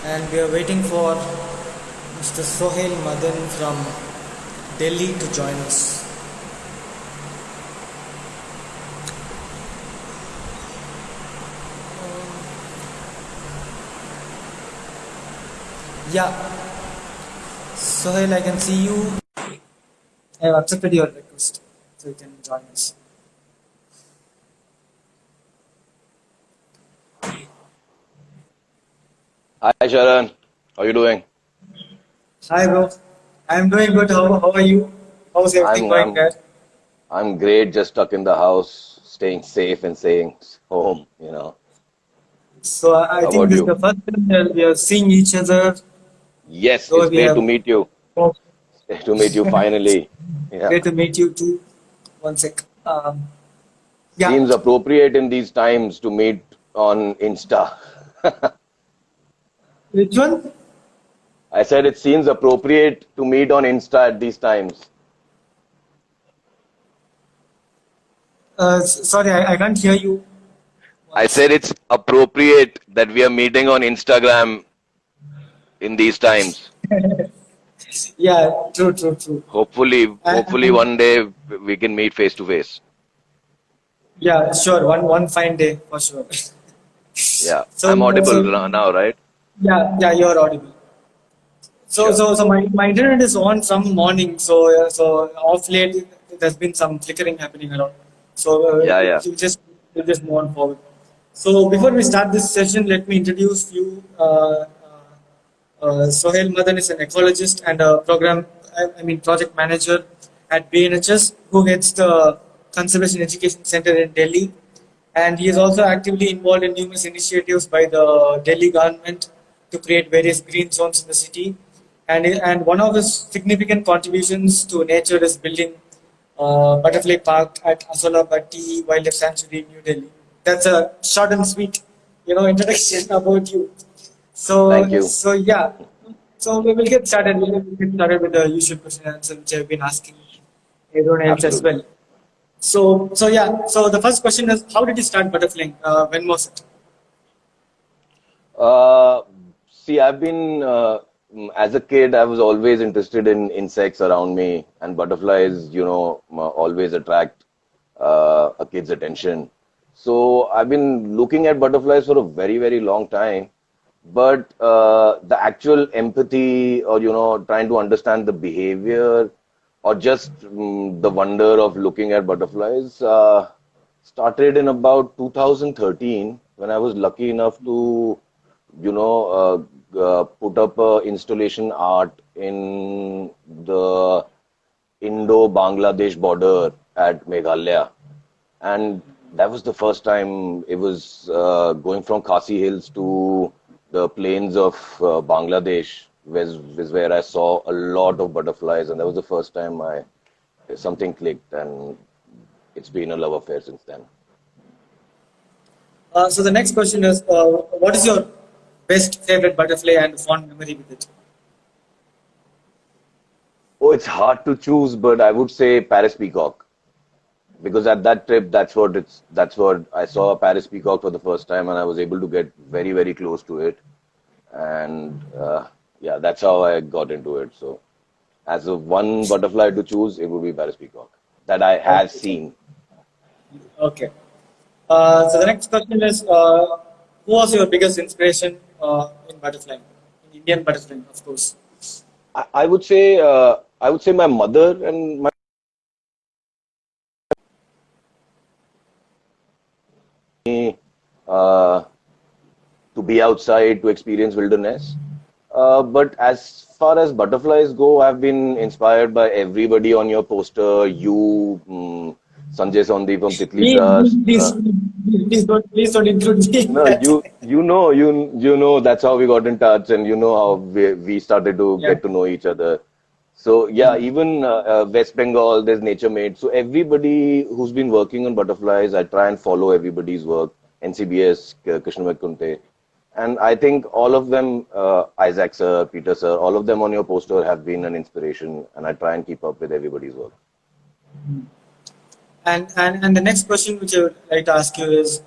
and we are waiting for Mr. Sohail Madan from Delhi to join us. Yeah, Sohail, I can see you. I have accepted your request, so you can join us. Hi Sharan, how are you doing? Hi, bro. I'm doing good. How are you? How's everything I'm going I'm there? I'm great, just stuck in the house, staying safe and staying home. So I How think about this is you? the first time that we are seeing each other, Yes, though it's we great to have. meet you. Oh, Great to meet you finally. Yeah. great to meet you too. One sec. Yeah. Seems appropriate in these times to meet on Insta. Which one? I said it seems appropriate to meet on Insta at these times. Sorry, I can't hear you. I One said sec. it's appropriate that we are meeting on Instagram in these times. Yeah, true, true, true. Hopefully And one day we can meet face to face. yeah, sure. One fine day for sure. Yeah, So I'm audible so now, right? yeah, you're audible. Sure. So my internet is on from morning. So off late there's been some flickering happening around. So Yeah, yeah. you just move on forward. So before we start this session, let me introduce you. Sohail Madan is an ecologist and a I mean project manager at BNHS, who heads the Conservation Education Center in Delhi, and he is also actively involved in numerous initiatives by the Delhi government to create various green zones in the city. And one of his significant contributions to nature is building Butterfly Park at Asolabati Wildlife Sanctuary in New Delhi. That's a short and sweet, introduction about you. Thank So, you. so yeah. So we will get started. We'll get started with the usual question and answer which I've been asking everyone else as Absolutely. well. So yeah. So the first question is, how did you start butterflying? When was it? Uh, See, as a kid, I was always interested in insects around me, and butterflies, always attract a kid's attention. So I've been looking at butterflies for a very, very long time. But the actual empathy, or trying to understand the behavior, or just the wonder of looking at butterflies, started in about 2013, when I was lucky enough to put up a installation art in the Indo-Bangladesh border at Meghalaya. And that was the first time. It was going from Khasi Hills to the plains of Bangladesh, was where I saw a lot of butterflies, and that was the first time I something clicked, and it's been a love affair since then. So the next question is, what is your best favorite butterfly and fond memory with it? Oh, it's hard to choose, but I would say Paris peacock, because at that trip, that's what I saw, a Paris peacock for the first time, and I was able to get very, very close to it. And yeah, that's how I got into it. So as a one butterfly to choose, it would be Paris peacock that I have Okay. seen. Okay. So the next question is, who was your biggest inspiration in butterflying, in Indian butterflying, of course? I would say my mother and my uh, to be outside to experience wilderness. But as far as butterflies go, I've been inspired by everybody on your poster. You, Sanjay Sondhi from Titli Me, Trust. please don't include me in No, that. you know that's how we got in touch, and you know how we started to Yeah. get to know each other. So yeah, even West Bengal, there's Nature Made. So everybody who's been working on butterflies, I try and follow everybody's work. NCBS, Krishna Kunte, and I think all of them, Isaac sir, Peter sir, all of them on your poster have been an inspiration, and I try and keep up with everybody's work. And the next question which I would like to ask you is,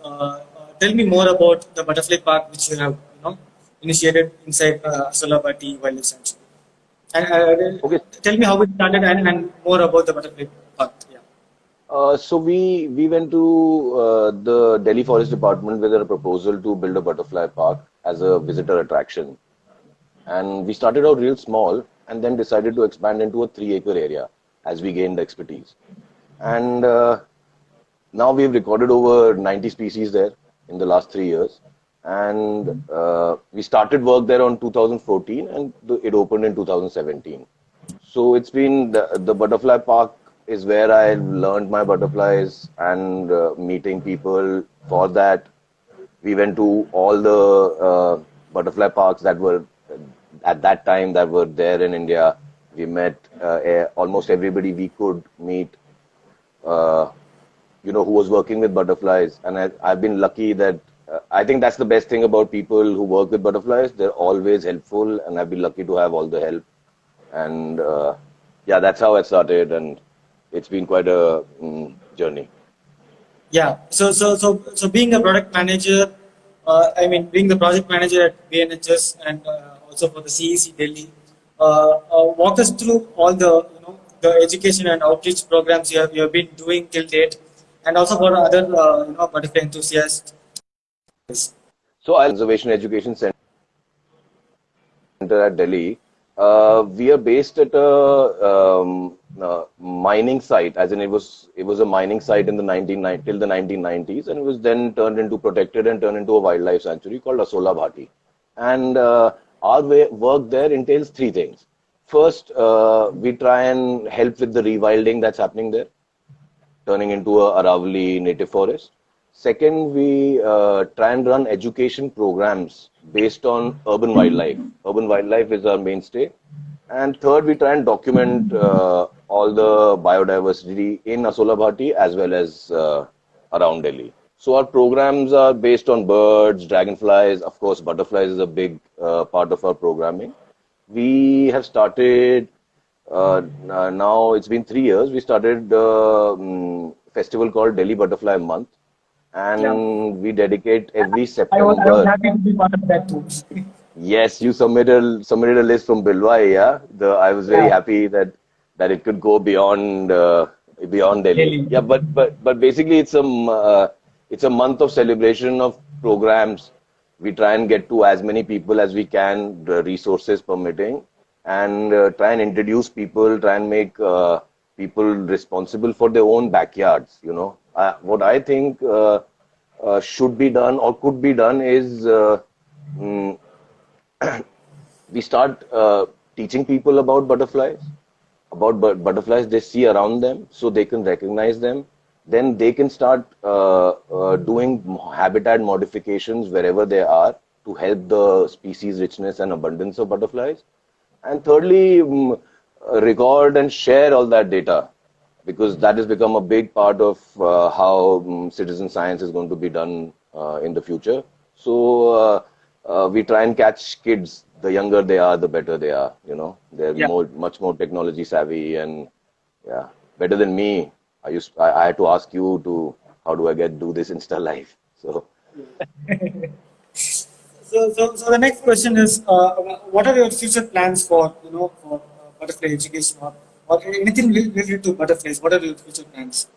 tell me more about the butterfly park which you have. initiated inside Asolabati Wildlife Sanctuary. And Okay. tell me how it started and more about the butterfly park. Yeah. So we went to the Delhi Forest Department with a proposal to build a butterfly park as a visitor attraction. And we started out real small and then decided to expand into a 3-acre area as we gained expertise. And now we've recorded over 90 species there in the last 3 years. And we started work there on 2014 and it opened in 2017. So it's been the butterfly park is where I learned my butterflies and meeting people. For that, we went to all the butterfly parks that were at that time that were there in India. We met almost everybody we could meet, who was working with butterflies. And I've been lucky that I think that's the best thing about people who work with butterflies. They're always helpful, and I've been lucky to have all the help. And yeah, that's how I started, and it's been quite a journey. Yeah. So being a product manager, being the project manager at BNHS and also for the CEC Delhi, walk us through all the the education and outreach programs you have been doing till date, and also for other butterfly enthusiasts. So, Conservation Education Center at Delhi. We are based at a mining site, as in it was a mining site in the till the 1990s, and it was then turned into protected and turned into a wildlife sanctuary called Asola Bhati. And our work there entails three things. First, we try and help with the rewilding that's happening there, turning into a Aravali native forest. Second, we try and run education programs based on urban wildlife. Urban wildlife is our mainstay. And third, we try and document all the biodiversity in Asola Bhati as well as around Delhi. So our programs are based on birds, dragonflies, of course, butterflies is a big part of our programming. We have started, now it's been 3 years, we started a festival called Delhi Butterfly Month. And we dedicate every September. I was happy to be part of that too. Yes, you submitted a list from Bilwai, yeah. I was very happy that it could go beyond Delhi. Yeah, but basically it's a month of celebration of programs. We try and get to as many people as we can, the resources permitting, and try and introduce people, try and make people responsible for their own backyards. What I think should be done or could be done is we start teaching people about butterflies they see around them, so they can recognize them. Then they can start doing habitat modifications wherever they are to help the species richness and abundance of butterflies. And thirdly, record and share all that data, because that has become a big part of how citizen science is going to be done in the future. So we try and catch kids. The younger they are, the better they are. They're much more technology savvy, and better than me. I had to ask you to how do I do this Insta live. So. So the next question is, what are your future plans for for butterfly education or anything related to butterflies? What are your future plans?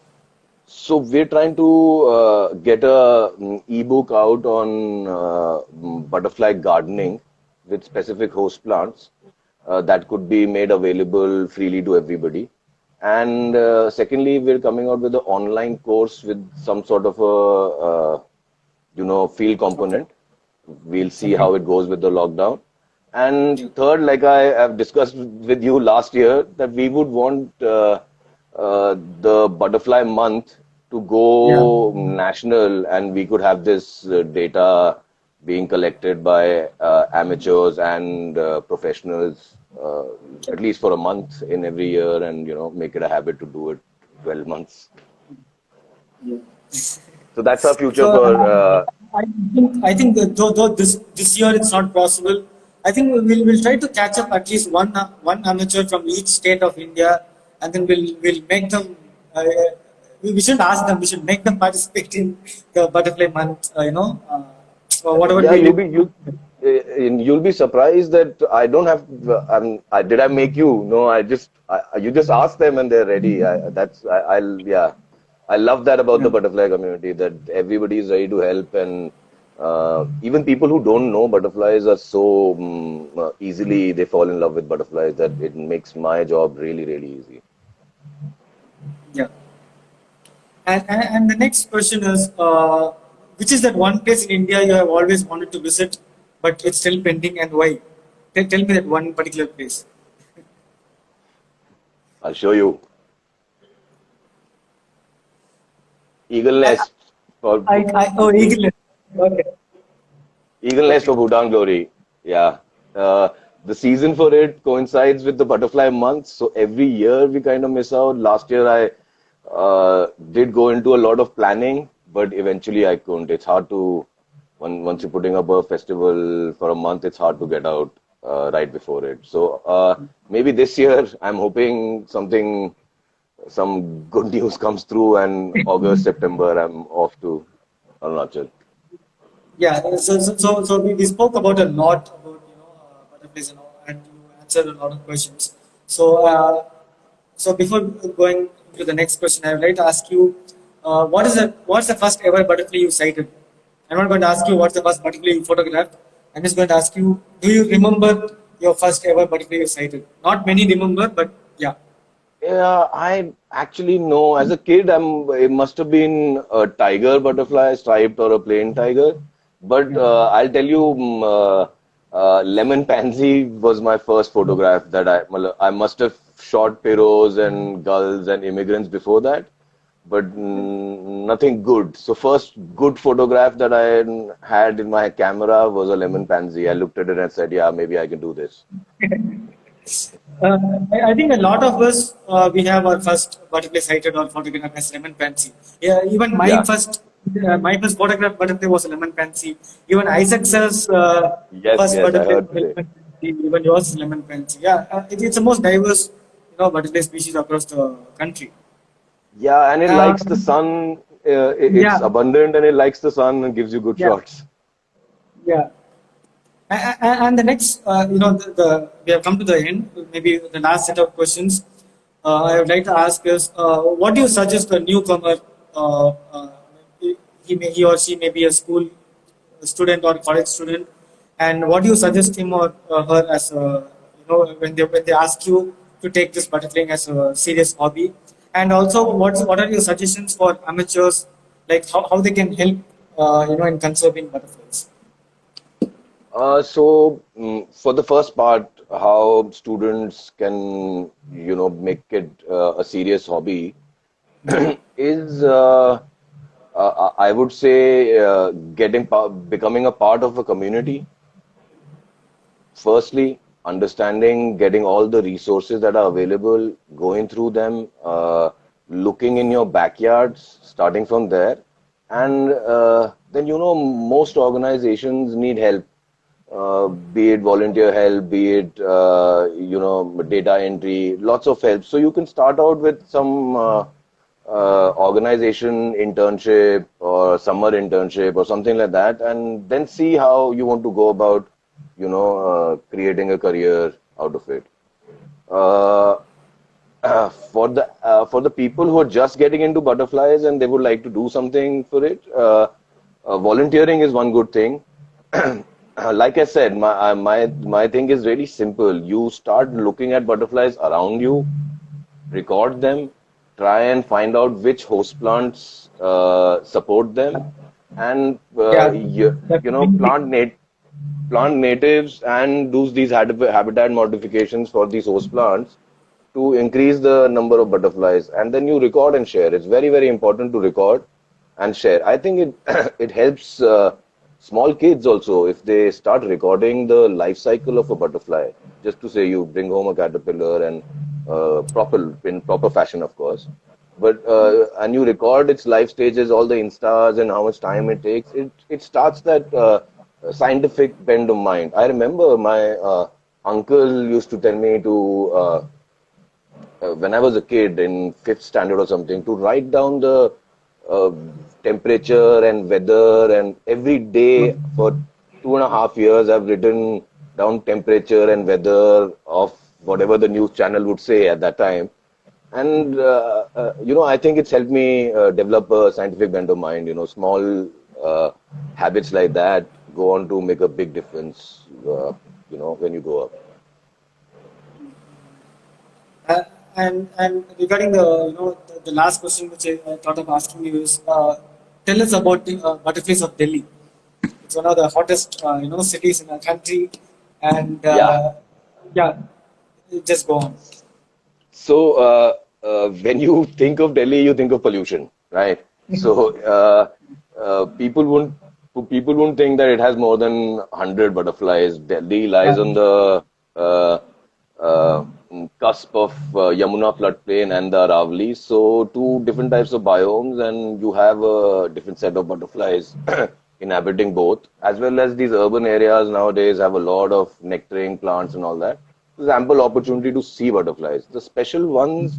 So we're trying to get a ebook out on butterfly gardening with specific host plants that could be made available freely to everybody. And secondly, we're coming out with an online course with some sort of a field component. We'll see how it goes with the lockdown. And third, like I have discussed with you last year, that we would want the butterfly month to go national, and we could have this data being collected by amateurs and professionals, at least for a month in every year, and make it a habit to do it 12 months. Yeah. So that's our future for. I think that though this year it's not possible, I think we'll try to catch up at least one amateur from each state of India, and then we'll make them. We shouldn't ask them. We should make them participate in the butterfly month. Or whatever. you'll be surprised that I don't have. Did I make you? No, you just ask them and they're ready. Yeah. I love that about Yeah. the butterfly community, that everybody is ready to help, and even people who don't know butterflies are so easily they fall in love with butterflies that it makes my job really, really easy. Yeah. And the next question is, which is that one place in India you have always wanted to visit, but it's still pending, and why? Tell me that one particular place. I'll show you. Eagle I, Nest for Eagle. Okay. Eagle Nest Okay. for Bhutan Glory. Yeah. Uh, the season for it coincides with the butterfly month. So every year we kind of miss out. Last year I did go into a lot of planning, but eventually I couldn't. It's hard to, once you're putting up a festival for a month, it's hard to get out right before it. So maybe this year I'm hoping some good news comes through, and August, September, I'm off to Arunachal. Yeah, so we spoke about a lot about butterflies and all, and you answered a lot of questions. So before going to the next question, I would like to ask you, what's the first ever butterfly you sighted? I'm not going to ask you what's the first butterfly you photographed. I'm just going to ask you, do you remember your first ever butterfly you sighted? Not many remember, but yeah. Yeah, I actually know. As a kid, it must have been a tiger butterfly, striped or a plain tiger. But Yeah. I'll tell you, lemon pansy was my first photograph that I must have shot pierrots and gulls and immigrants before that, but nothing good. So first good photograph that I had in my camera was a lemon pansy. I looked at it and said, yeah, maybe I can do this. I think a lot of us we have our first butterfly sighted or photograph as lemon pansy. Yeah, even Yeah. my first photograph butterfly was a lemon pansy. Even Isaac Sells Yes, first yes, I butterfly heard was today. lemon pansy. Even yours is lemon pansy. Yeah, it's the most diverse butterfly species across the country. Yeah, and it likes the Um, sun. It's yeah, abundant and it likes the sun and gives you good yeah, shots. yeah. And the next, we have come to the end. Maybe the last set of questions I would like to ask is, what do you suggest a newcomer? He or she may be a school student or college student, and what do you suggest him or her as when they ask you to take this butterflying as a serious hobby? And also, what are your suggestions for amateurs, like how they can help in conserving butterflies? For the first part, how students can, make it a serious hobby is, I would say, becoming a part of a community. Firstly, understanding, getting all the resources that are available, going through them, looking in your backyards, starting from there. And then, most organizations need help, be it volunteer help, be it, data entry, lots of help. So you can start out with some organization internship or summer internship or something like that, and then see how you want to go about, creating a career out of it. Uh, for the people who are just getting into butterflies and they would like to do something for it, volunteering is one good thing. Like I said, my thing is really simple. You start looking at butterflies around you, record them, try and find out which host plants support them, and Yeah, definitely. plant natives and do these habitat modifications for these host plants to increase the number of butterflies. And then you record and share. It's very, very important to record and share. I think it it helps small kids also if they start recording the life cycle of a butterfly. Just to say, you bring home a caterpillar and in proper fashion, of course. But and you record its life stages, all the instars, and how much time it takes. It starts that scientific bend of mind. I remember my uncle used to tell me to. When I was a kid in fifth standard or something, to write down the uh, temperature and weather and every day for 2.5 years, I've written down temperature and weather of whatever the news channel would say at that time. And, I think it's helped me develop a scientific bent of mind. Small habits like that go on to make a big difference, when you grow up. Uh, and regarding the last question which I thought of asking you is, tell us about the butterflies of Delhi. It's one of the hottest cities in our country, and Yeah. yeah, just go on. So, when you think of Delhi, you think of pollution, right? So, people won't think that it has more than 100 butterflies. Delhi lies on the uh, uh, cusp of Yamuna floodplain and the Aravali. So, two different types of biomes, and you have a different set of butterflies inhabiting both, as well as these urban areas nowadays have a lot of nectaring plants and all that. There's ample opportunity to see butterflies. The special ones,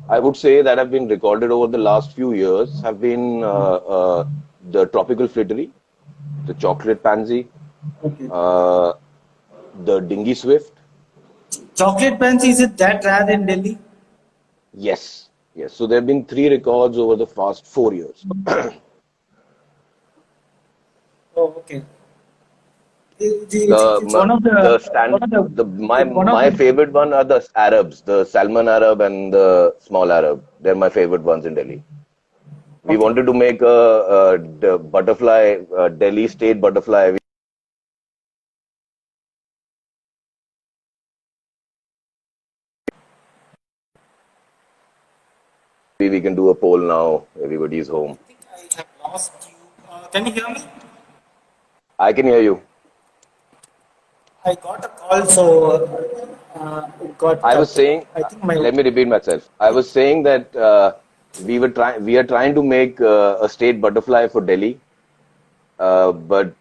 I would say, that have been recorded over the last few years have been the tropical flittery, the chocolate pansy, Okay. uh, the dingy swift. Chocolate pansy, is it that rare in Delhi? Yes, yes. So there have been 3 records over the past 4 years. Oh, okay. The It's one of the one stand of the the my it's one of my the favorite one are the Arabs, the Salman Arab and the small Arab. They're my favorite ones in Delhi. We okay. wanted to make the butterfly, Delhi state butterfly. Maybe we can do a poll now. Everybody is home. I think I have lost you. Can you hear me? I can hear you. I got a call, so it got I was cut. saying, I think my let me repeat myself. I was saying that we are trying to make a state butterfly for Delhi, but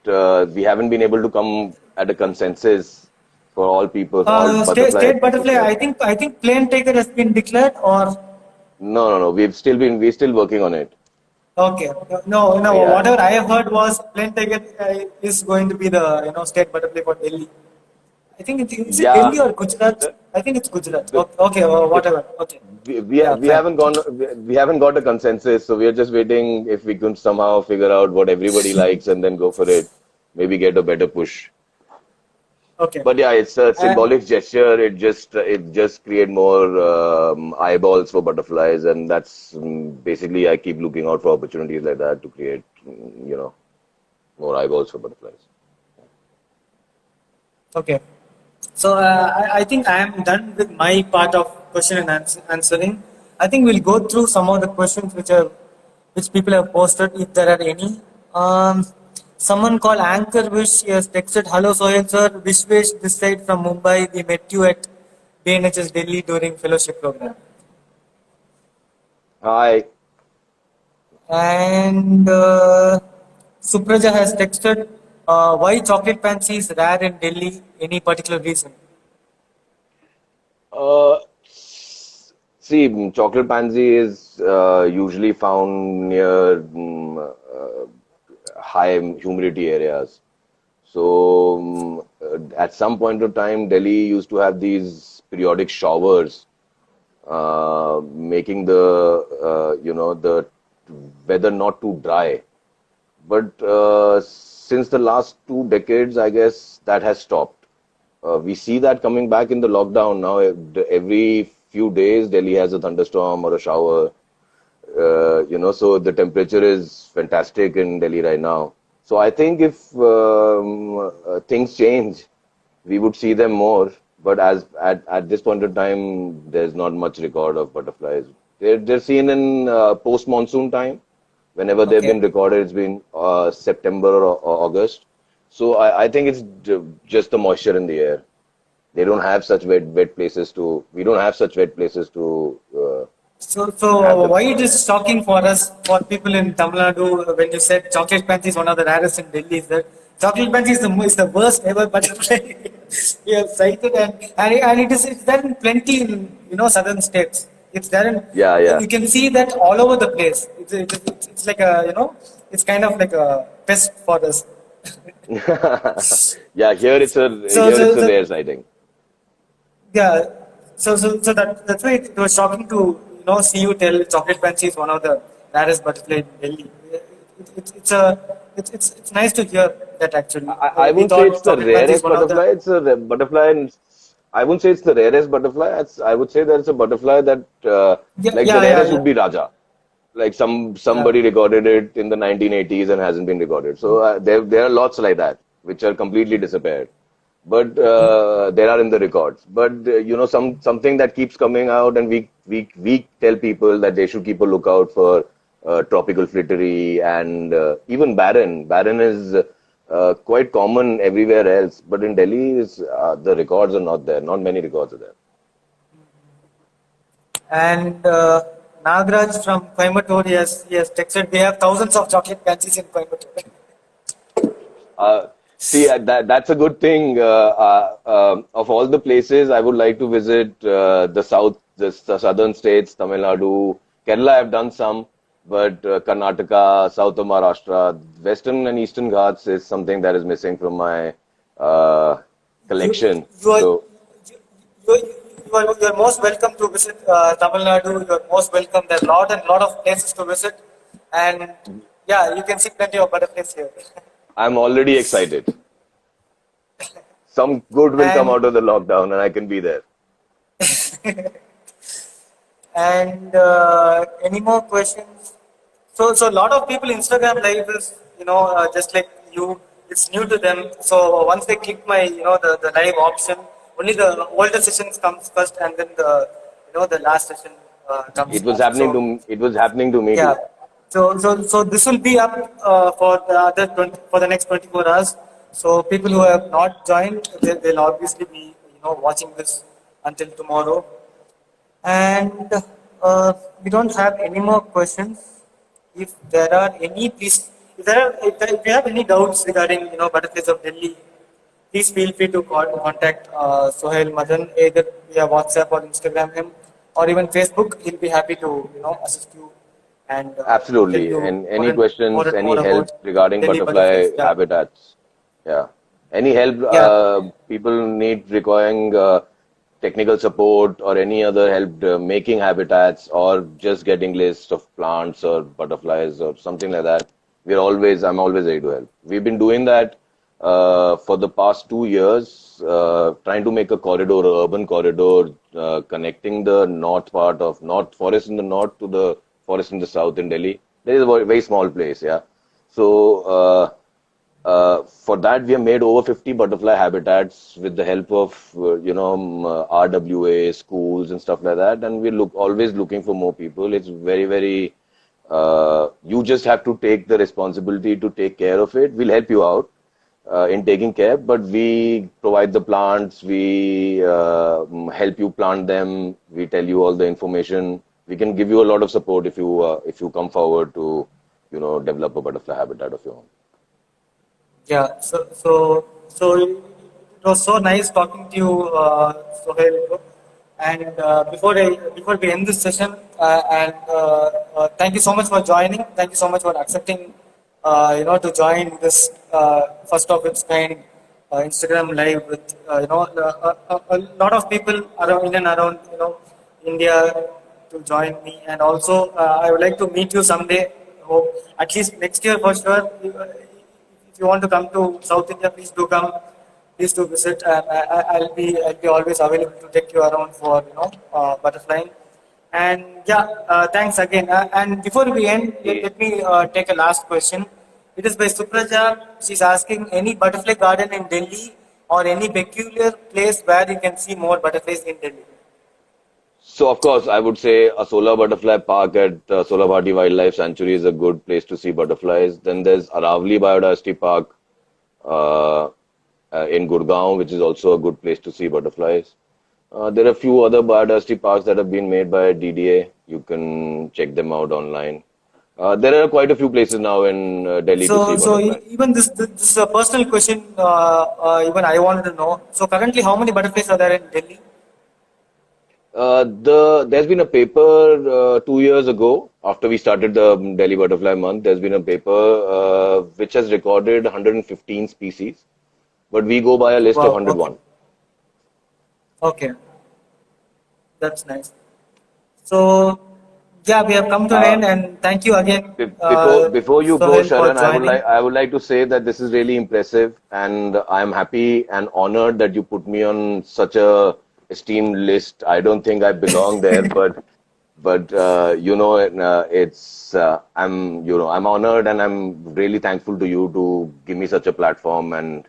we haven't been able to come at a consensus for all people, all butterfly state people butterfly. here. I think plane taker has been declared, or No, no, no. We're still working on it. okay. No, no. Yeah. Whatever I have heard was plane taker is going to be the state butterfly for Delhi. I think is it Yeah. Delhi or Gujarat? The, I think it's Gujarat. the, Okay, okay, the, whatever. Okay. Yeah, we fine. haven't gone, we haven't got a consensus. So we are just waiting if we can somehow figure out what everybody likes and then go for it. Maybe get a better push. Okay. But yeah, it's a Uh, symbolic gesture. It just create more eyeballs for butterflies, and that's basically I keep looking out for opportunities like that to create, more eyeballs for butterflies. okay. So I think I am done with my part of question and answering. I think we'll go through some of the questions which people have posted, if there are any. Someone called Anchor Wish has texted, "Hello Sohail sir, Wish this side from Mumbai. We met you at BNHS Delhi during fellowship program." Hi. And Supraja has texted, "Why chocolate pansy is rare in Delhi? Any particular reason?" Uh, See, chocolate pansy is usually found near high humidity areas. So, at some point of time, Delhi used to have these periodic showers, making the weather not too dry. But since the last 2 decades, I guess that has stopped. We see that coming back in the lockdown now. Every few days, Delhi has a thunderstorm or a shower. So the temperature is fantastic in Delhi right now. So I think if things change, we would see them more. But as at this point in time, there's not much record of butterflies. They're seen in post monsoon time. Whenever they've Okay. been recorded, it's been September or August. So I think it's just the moisture in the air. They don't have such wet places to. We don't have such wet places to have So them. why it is shocking for us, for people in Tamil Nadu, when you said chocolate pansy is one of the rarest in Delhi, is that chocolate pansy is the worst ever butterfly we have cited, and it's there in plenty in southern states. It's there in, Yeah, yeah. you can see that all over the place. It's like a it's kind of like a pest for us. Yeah, So, here it's so, a so rare sighting. yeah. So that's why it was shocking to see you tell chocolate fancy is one of the rarest butterfly in Delhi. It's nice to hear that actually. I We wouldn't say it's thought the chocolate fancy is rarest one of the butterfly. It's a butterfly. I wouldn't say it's the rarest butterfly. I would say that it's a butterfly that, yeah like the yeah yeah rarest would yeah be Raja. Like yeah. somebody recorded it in the 1980s and hasn't been recorded. So there are lots like that which are completely disappeared, but there are in the records. But something that keeps coming out, and we tell people that they should keep a lookout for tropical flittery and even Baron. Baron is quite common everywhere else, but in Delhi is the records are not there. Not many records are there. And Nagraj from Coimbatore, he has texted. We have thousands of chocolate fancies in Coimbatore. See, that's a good thing. Of all the places, I would like to visit the southern states, Tamil Nadu, Kerala. I've done some, but Karnataka, south of Maharashtra, western and eastern Ghats is something that is missing from my uh, You, collection. you are So you are most welcome to visit Tamil Nadu. You are most welcome. There are lot of places to visit, and yeah, you can see plenty of butterflies here. I'm already excited. Some good will come and out of the lockdown, and I can be there. and any more questions? So a lot of people Instagram live is just like you. It's new to them. So once they click my the live option, only the older sessions comes first, and then the last session comes next. So It was happening to me yeah. too. So this will be up for the other 20, for the next 24 hours. So people who have not joined, they'll obviously be watching this until tomorrow. And we don't have any more questions. If there are any, please. If you have any doubts regarding butterflies of Delhi, please feel free to contact Sohail Madan either via WhatsApp or Instagram him, or even Facebook. He'll be happy to assist you and tell Absolutely. you And any more questions, and any more help about regarding Delhi butterflies. butterfly Yeah, habitats? Yeah. Any help yeah, people need requiring technical support or any other help making habitats or just getting lists of plants or butterflies or something like that? I'm always ready to help. We've been doing that for the past 2 years, trying to make a corridor, a urban corridor, connecting the north part of North Forest in the north to the forest in the south in Delhi. There is a very small place, yeah. So for that, we have made over 50 butterfly habitats with the help of RWA schools and stuff like that. And we're always looking for more people. It's very you just have to take the responsibility to take care of it. We'll help you out in taking care, but we provide the plants, we help you plant them, we tell you all the information. We can give you a lot of support if you come forward to develop a butterfly habitat of your own. yeah. So it was so nice talking to you, Sohail, bro. And before we end this session, thank you so much for joining. Thank you so much for accepting, to join this first of its kind Instagram live with a lot of people around in and around India to join me. And also I would like to meet you someday. Hope at least next year for sure. If you want to come to South India, please do come. Please do visit. I'll be always available to take you around for butterflying. And yeah, thanks again. And before we end, let me take a last question. It is by Supraja. She's asking any butterfly garden in Delhi or any peculiar place where you can see more butterflies in Delhi. So, of course, I would say a solar butterfly park at Solabhati Wildlife Sanctuary is a good place to see butterflies. Then there's Aravali Biodiversity Park uh, in Gurgaon, which is also a good place to see butterflies. There are a few other biodiversity parks that have been made by DDA. You can check them out online. There are quite a few places now in Delhi to see butterflies. Even this is a personal question. Even I wanted to know. So currently, how many butterflies are there in Delhi? There's been a paper 2 years ago after we started the Delhi Butterfly Month. There's been a paper which has recorded 115 species, but we go by a list of Wow. 101. Okay. That's nice. So, yeah, we have come to an Uh, end, and thank you again, before you go, Sohail, for Sharan, joining. I would like to say that this is really impressive, and I'm happy and honored that you put me on such a esteemed list. I don't think I belong there, but I'm honored and I'm really thankful to you to give me such a platform. And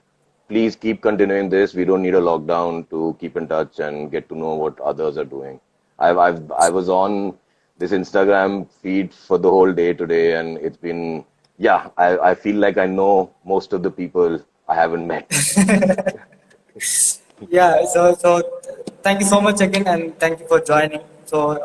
please keep continuing this. We don't need a lockdown to keep in touch and get to know what others are doing. I was on this Instagram feed for the whole day today, and it's been, yeah, I feel like I know most of the people I haven't met. Yeah, so thank you so much again, and thank you for joining. So,